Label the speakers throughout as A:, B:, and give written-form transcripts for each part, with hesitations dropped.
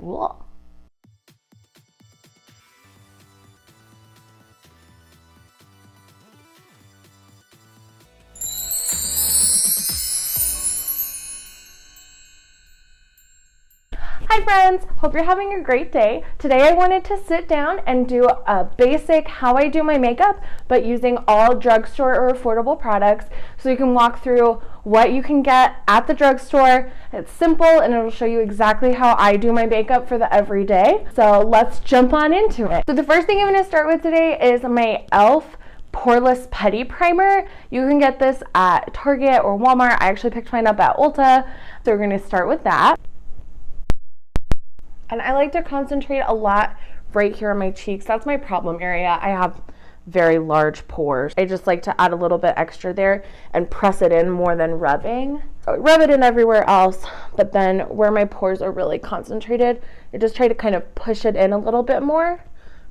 A: cool. Hi friends, hope you're having a great day. Today I wanted to sit down and do a basic how I do my makeup, but using all drugstore or affordable products, so you can walk through what you can get at the drugstore. It's simple and it'll show you exactly how I do my makeup for the everyday. So let's jump on into it. So the first thing I'm going to start with today is my e.l.f. Poreless Putty Primer. You can get this at Target or Walmart. I actually picked mine up at Ulta, so we're going to start with that. And I like to concentrate a lot right here on my cheeks. That's my problem area. I have very large pores. I just like to add a little bit extra there and press it in more than rubbing. So I rub it in everywhere else, but then where my pores are really concentrated, I just try to kind of push it in a little bit more.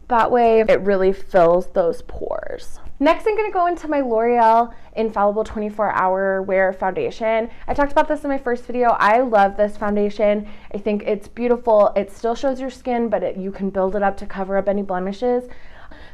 A: That way it really fills those pores. Next, I'm going to go into my L'Oreal Infallible 24-Hour Wear Foundation. I talked about this in my first video. I love this foundation. I think it's beautiful. It still shows your skin, but you can build it up to cover up any blemishes.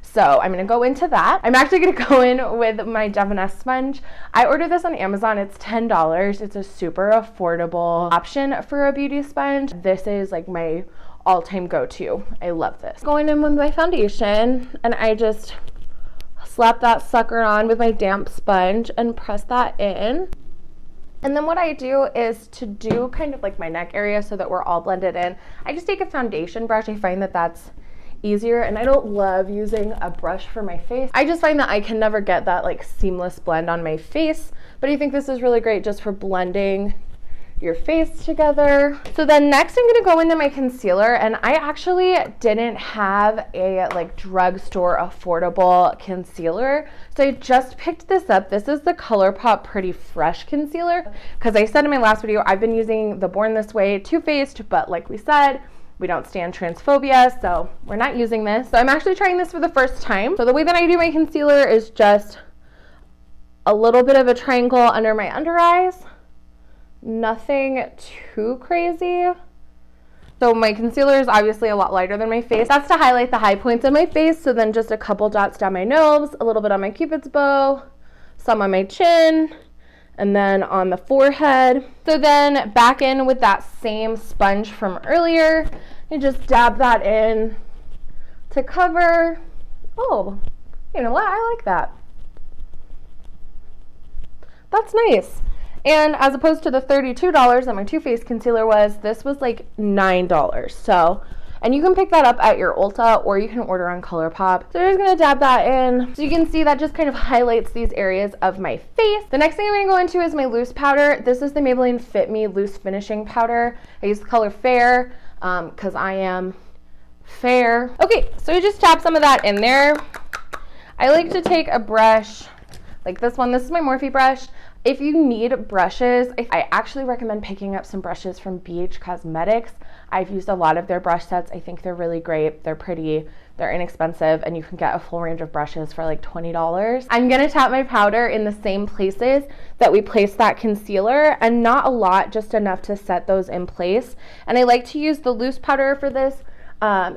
A: So I'm going to go into that. I'm actually going to go in with my Devaness sponge. I ordered this on Amazon. It's $10. It's a super affordable option for a beauty sponge. This is like my all-time go-to. I love this. Going in with my foundation, and I just slap that sucker on with my damp sponge and press that in. And then what I do is to do kind of like my neck area so that we're all blended in, I just take a foundation brush. I find that that's easier, and I don't love using a brush for my face. I just find that I can never get that like seamless blend on my face, but I think this is really great just for blending your face together. So then next I'm going to go into my concealer, and I actually didn't have a like drugstore affordable concealer, so I just picked this up. This is the ColourPop Pretty Fresh concealer, because I said in my last video I've been using the Born This Way Too Faced, but like we said, we don't stand transphobia, so we're not using this. So I'm actually trying this for the first time. So the way that I do my concealer is just a little bit of a triangle under my under eyes. Nothing too crazy. So my concealer is obviously a lot lighter than my face. That's to highlight the high points of my face. So then just a couple dots down my nose, a little bit on my Cupid's bow, some on my chin, and then on the forehead. So then back in with that same sponge from earlier, and just dab that in to cover. Oh, you know what? I like that. That's nice. And as opposed to the $32 that my Too Faced concealer was, this was like $9. So, and you can pick that up at your Ulta, or you can order on ColourPop. So I'm just gonna dab that in. So you can see that just kind of highlights these areas of my face. The next thing I'm gonna go into is my loose powder. This is the Maybelline Fit Me Loose Finishing Powder. I use the color Fair, because I am fair. Okay, so you just tap some of that in there. I like to take a brush like this one. This is my Morphe brush. If you need brushes, I actually recommend picking up some brushes from BH Cosmetics. I've used a lot of their brush sets. I think they're really great. They're pretty, they're inexpensive, and you can get a full range of brushes for like $20. I'm gonna tap my powder in the same places that we placed that concealer, and not a lot, just enough to set those in place. And I like to use the loose powder for this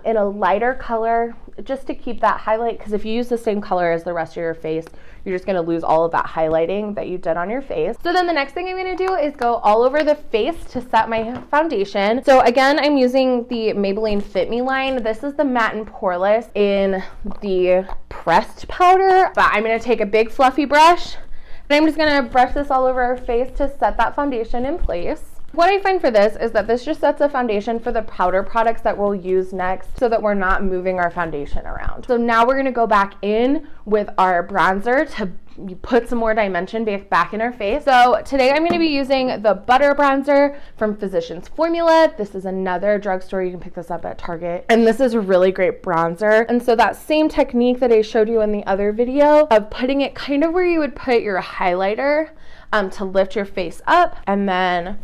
A: in a lighter color, just to keep that highlight, because if you use the same color as the rest of your face, you're just going to lose all of that highlighting that you did on your face. So then the next thing I'm going to do is go all over the face to set my foundation. So again, I'm using the Maybelline Fit Me line. This is the Matte and Poreless in the pressed powder, but I'm going to take a big fluffy brush, and I'm just going to brush this all over our face to set that foundation in place. What I find for this is that this just sets a foundation for the powder products that we'll use next, so that we're not moving our foundation around. So now we're gonna go back in with our bronzer to put some more dimension back in our face. So today I'm gonna be using the Butter Bronzer from Physicians Formula. This is another drugstore. You can pick this up at Target. And this is a really great bronzer. And so that same technique that I showed you in the other video of putting it kind of where you would put your highlighter to lift your face up, and then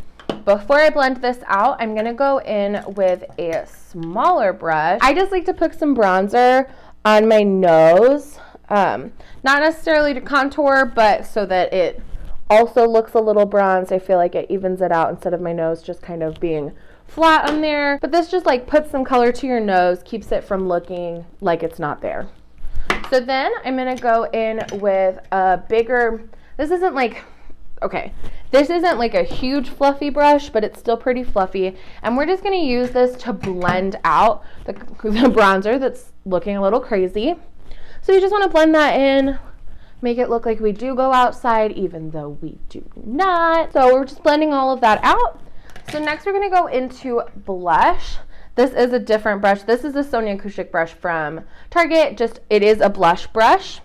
A: before I blend this out, I'm going to go in with a smaller brush. I just like to put some bronzer on my nose, not necessarily to contour, but so that it also looks a little bronzed. I feel like it evens it out instead of my nose just kind of being flat on there, but this just like puts some color to your nose, keeps it from looking like it's not there. So then I'm gonna go in with a bigger, this isn't like a huge fluffy brush, but it's still pretty fluffy. And we're just gonna use this to blend out the bronzer that's looking a little crazy. So you just wanna blend that in, make it look like we do go outside, even though we do not. So we're just blending all of that out. So next we're gonna go into blush. This is a different brush. This is a Sonia Kouchik brush from Target. It is a blush brush.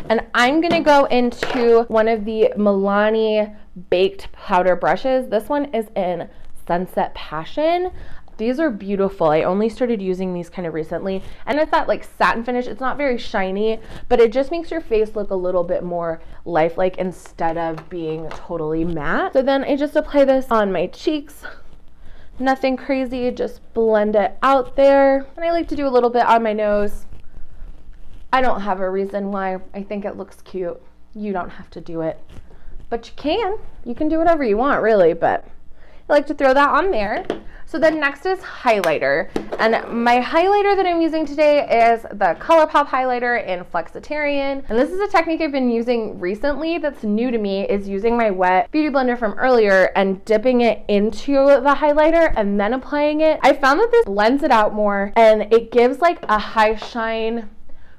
A: And I'm gonna go into one of the Milani baked powder brushes. This one is in Sunset Passion. These are beautiful. I only started using these kind of recently. And it's that like satin finish. It's not very shiny, but it just makes your face look a little bit more lifelike instead of being totally matte. So then I just apply this on my cheeks. Nothing crazy, just blend it out there. And I like to do a little bit on my nose. I don't have a reason why. I think it looks cute. You don't have to do it, but you can. You can do whatever you want, really, but I like to throw that on there. So then next is highlighter. And my highlighter that I'm using today is the ColourPop highlighter in Flexitarian. And this is a technique I've been using recently that's new to me, is using my wet beauty blender from earlier and dipping it into the highlighter and then applying it. I found that this blends it out more and it gives like a high shine,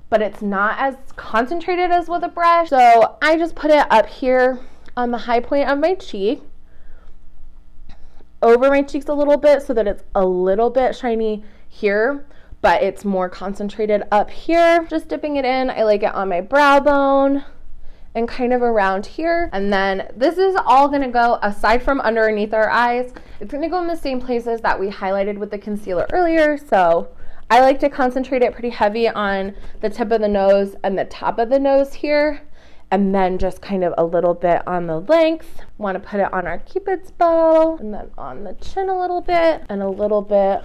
A: but it's not as concentrated as with a brush. So I just put it up here on the high point of my cheek, over my cheeks a little bit so that it's a little bit shiny here, but it's more concentrated up here. Just dipping it in. I like it on my brow bone and kind of around here. And then this is all gonna go, aside from underneath our eyes, it's gonna go in the same places that we highlighted with the concealer earlier. So I like to concentrate it pretty heavy on the tip of the nose and the top of the nose here, and then just kind of a little bit on the length. Want to put it on our Cupid's bow, and then on the chin a little bit, and a little bit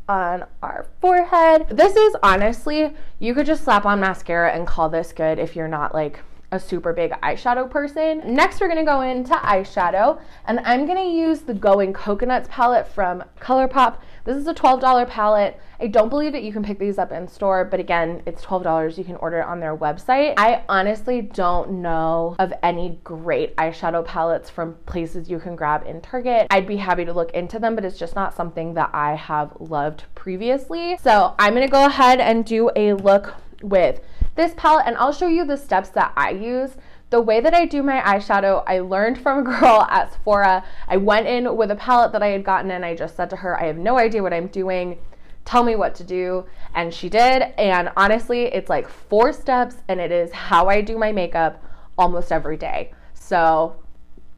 A: on our forehead. This is honestly, you could just slap on mascara and call this good if you're not like a super big eyeshadow person. Next, we're gonna go into eyeshadow, and I'm gonna use the Going Coconuts palette from ColourPop. This is a $12 palette. I don't believe that you can pick these up in store, but again, it's $12. You can order it on their website. I honestly don't know of any great eyeshadow palettes from places you can grab in Target. I'd be happy to look into them, but it's just not something that I have loved previously. So I'm gonna go ahead and do a look with this palette, and I'll show you the steps that I use. The way that I do my eyeshadow, I learned from a girl at Sephora. I went in with a palette that I had gotten, and I just said to her, I have no idea what I'm doing. Tell me what to do. And she did. And honestly, it's like 4 steps, and it is how I do my makeup almost every day. So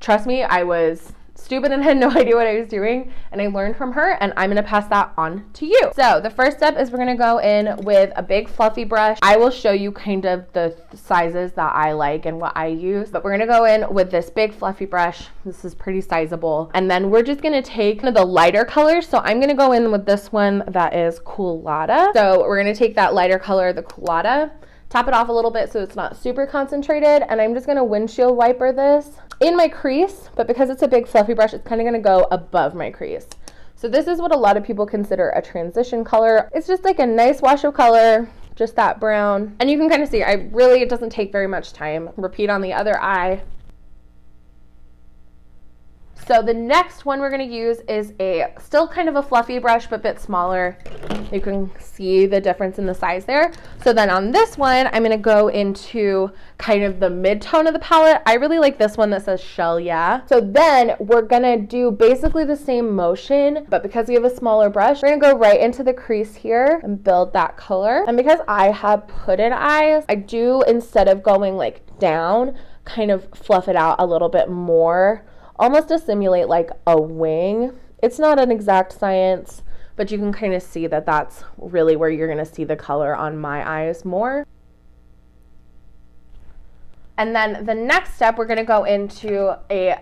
A: trust me, I was stupid and had no idea what I was doing, and I learned from her, and I'm gonna pass that on to you. So the first step is we're gonna go in with a big fluffy brush. I will show you kind of the sizes that I like and what I use, but we're gonna go in with this big fluffy brush. This is pretty sizable, and then we're just gonna take one of the lighter colors. So I'm gonna go in with this one that is Coolada. So we're gonna take that lighter color, the Coolada, tap it off a little bit so it's not super concentrated, and I'm just gonna windshield wiper this in my crease, but because it's a big fluffy brush, it's kind of gonna go above my crease. So this is what a lot of people consider a transition color. It's just like a nice wash of color, just that brown. And you can kind of see, it doesn't take very much time. Repeat on the other eye. So the next one we're gonna use is still kind of a fluffy brush, but a bit smaller. You can see the difference in the size there. So then on this one, I'm gonna go into kind of the mid-tone of the palette. I really like this one that says Shell Yeah. So then we're gonna do basically the same motion, but because we have a smaller brush, we're gonna go right into the crease here and build that color. And because I have put-in eyes, I do, instead of going like down, kind of fluff it out a little bit more, almost to simulate like a wing. It's not an exact science, but you can kind of see that that's really where you're gonna see the color on my eyes more. And then the next step, we're gonna go into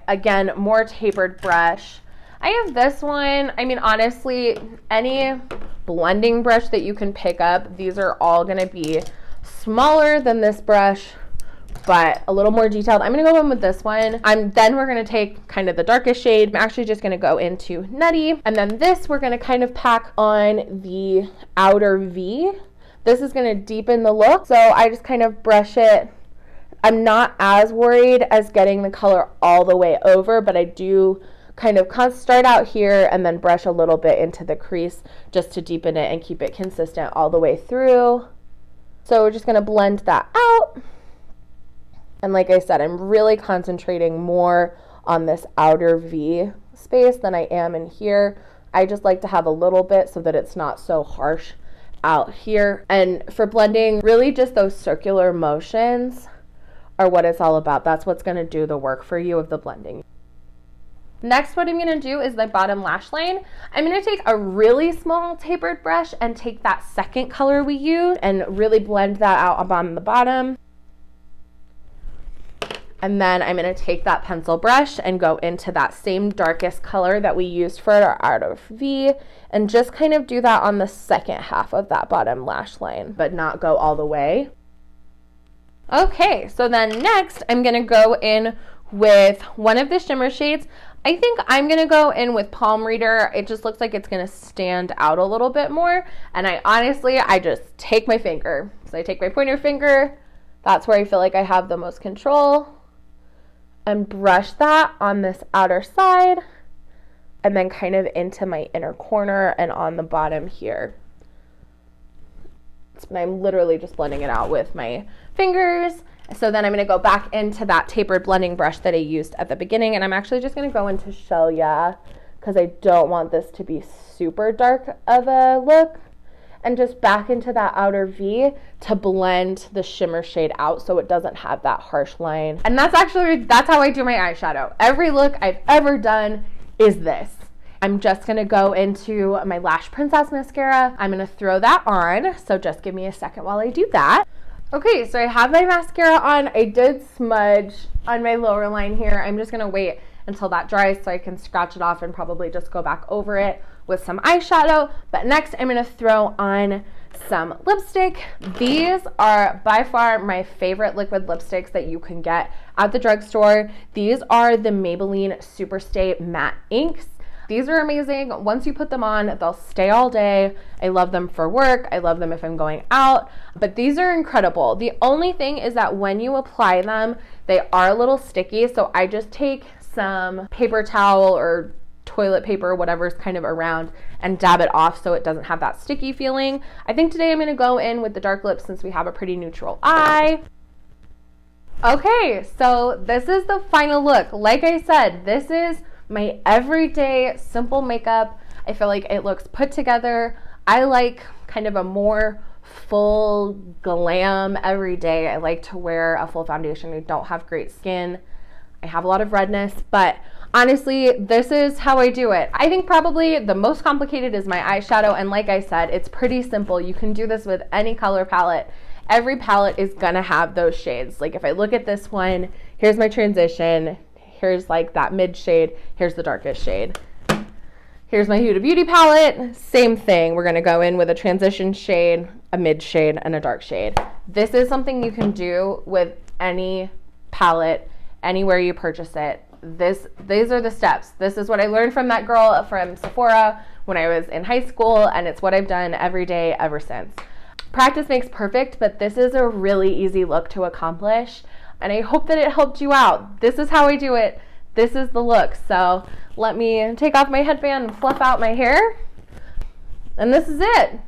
A: again, more tapered brush. I have this one. I mean, honestly, any blending brush that you can pick up, these are all gonna be smaller than this brush, but a little more detailed. I'm gonna go in with this one. Then we're gonna take kind of the darkest shade. I'm actually just gonna go into Nutty. And then this, we're gonna kind of pack on the outer V. This is gonna deepen the look. So I just kind of brush it. I'm not as worried as getting the color all the way over, but I do kind of start out here and then brush a little bit into the crease just to deepen it and keep it consistent all the way through. So we're just gonna blend that out. And like I said, I'm really concentrating more on this outer V space than I am in here. I just like to have a little bit so that it's not so harsh out here. And for blending, really just those circular motions are what it's all about. That's what's gonna do the work for you of the blending. Next, what I'm gonna do is the bottom lash line. I'm gonna take a really small tapered brush and take that second color we used and really blend that out on the bottom. And then I'm gonna take that pencil brush and go into that same darkest color that we used for our outer V and just kind of do that on the second half of that bottom lash line, but not go all the way. Okay, so then next I'm gonna go in with one of the shimmer shades. I think I'm gonna go in with Palm Reader. It just looks like it's gonna stand out a little bit more. And I just take my finger. So I take my pointer finger. That's where I feel like I have the most control. And brush that on this outer side. And then kind of into my inner corner and on the bottom here. And I'm literally just blending it out with my fingers. So then I'm going to go back into that tapered blending brush that I used at the beginning, and I'm actually just going to go into Shell Ya because I don't want this to be super dark of a look, and just back into that outer V to blend the shimmer shade out so it doesn't have that harsh line. And that's how I do my eyeshadow. Every look I've ever done is this. I'm just gonna go into my Lash Princess mascara. I'm gonna throw that on, so just give me a second while I do that. Okay, so I have my mascara on. I did smudge on my lower line here. I'm just gonna wait until that dries so I can scratch it off and probably just go back over it with some eyeshadow. But next I'm gonna throw on some lipstick. These are by far my favorite liquid lipsticks that you can get at the drugstore. These are the Maybelline Superstay Matte Inks. These are amazing. Once you put them on, they'll stay all day. I love them for work. I love them if I'm going out, but these are incredible. The only thing is that when you apply them, they are a little sticky. So I just take some paper towel or toilet paper, whatever's kind of around, and dab it off so it doesn't have that sticky feeling. I think today I'm gonna go in with the dark lips since we have a pretty neutral eye. Okay, so this is the final look. Like I said, this is my everyday simple makeup. I feel like it looks put together. I like kind of a more full glam every day. I like to wear a full foundation. I don't have great skin. I have a lot of redness, but honestly, this is how I do it. I think probably the most complicated is my eyeshadow, and like I said, it's pretty simple. You can do this with any color palette. Every palette is gonna have those shades. Like if I look at this one, here's my transition. Here's like that mid shade. Here's the darkest shade. Here's my Huda Beauty palette. Same thing. We're going to go in with a transition shade, a mid shade, and a dark shade. This is something you can do with any palette, anywhere you purchase it. These are the steps. This is what I learned from that girl from Sephora when I was in high school, and it's what I've done every day ever since. Practice makes perfect, but this is a really easy look to accomplish. And I hope that it helped you out. This is how I do it. This is the look. So let me take off my headband and fluff out my hair. And this is it.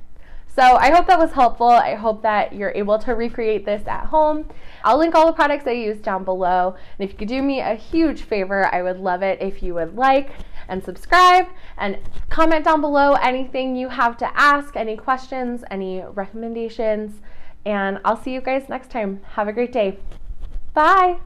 A: So I hope that was helpful. I hope that you're able to recreate this at home. I'll link all the products I use down below. And if you could do me a huge favor, I would love it if you would like and subscribe and comment down below anything you have to ask, any questions, any recommendations. And I'll see you guys next time. Have a great day. Bye.